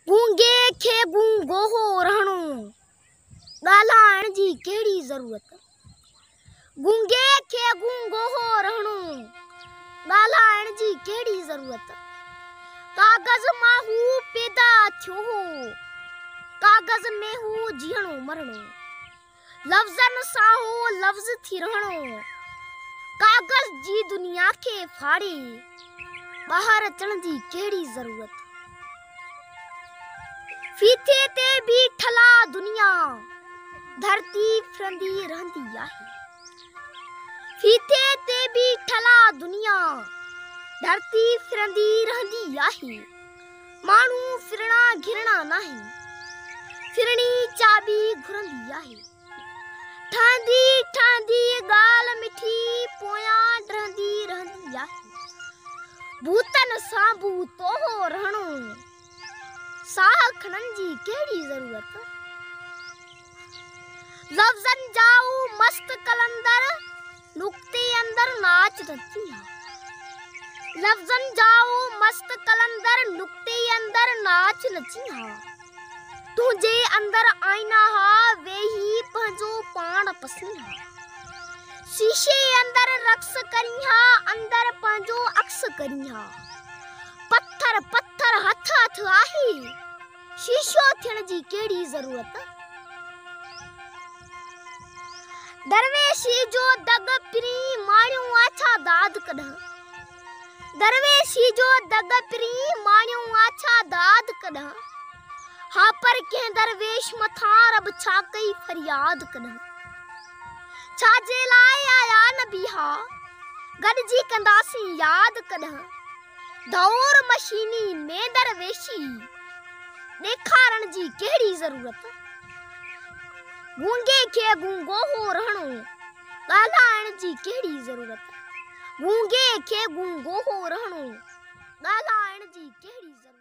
गूंगे खे गूंगो हो रहणो, ॻाल्हाइण जी कहिड़ी ज़रूरत। गूंगे खे गूंगो हो रहणो, ॻाल्हाइण जी कहिड़ी ज़रूरत। कागज़ मां हू पैदा थियो हो, कागज़ में हू जीअणो मरणो। लफ़्ज़नि सां हू लफ़्ज़ थी रहणो, कागज़ जी दुनिया खे फाड़े ॿाहिरि अचण जी कहिड़ी ज़रूरत। फीथे ते बीठल दुनिया धरती फिरंदी रहंदी आहे। फीथे ते बीठल दुनिया धरती फिरंदी रहंदी आहे। माण्हू फिरणा घिरणा नाहे, फिरणी चाबी घुरंदी आहे। ठहंदी ठहंदी ॻाल्हि मिठी पोयां डरंदी रहंदी आहे। भूतनि सां भूतो हो रहणो, साह खणण जी कहिड़ी ज़रूरत। लफ़्ज़नि जा मस्त कलंदर नुक्ते अंदर नाच रची हा। लफ़्ज़नि जा मस्त कलंदर नुक्ते अंदर नाच रची हा। तुझे अंदर आईना हा, वेही पंहिंजो पाण पसंदि हा। शीशे अंदर रक्स करी हा, अंदर पंहिंजो अक्स करी हा। पत्थर पत्थर हथ हथ आहे, शीशो थियण जी कहिड़ी ज़रूरत। दरवेशी जो दग पिरी माणियो आछा दाद कढं। दरवेशी जो दग पिरी माणियो आछा दाद कढं। हा पर कंहिं दरवेश मथां रब छा कई फरियाद कढं। छाजे लाइ आया नबी हा, गॾिजी कंदासीं याद कढं। दौर मशीनी में दरवेशी ॾेखारण जी कहिड़ी ज़रूरत। गूंगे खे गूंगो हो रहणो, ॻाल्हाइण जी कहिड़ी ज़रूरत। गूंगे खे गूंगो हो रहणो, ॻाल्हाइण जी कहिड़ी ज़रूरत।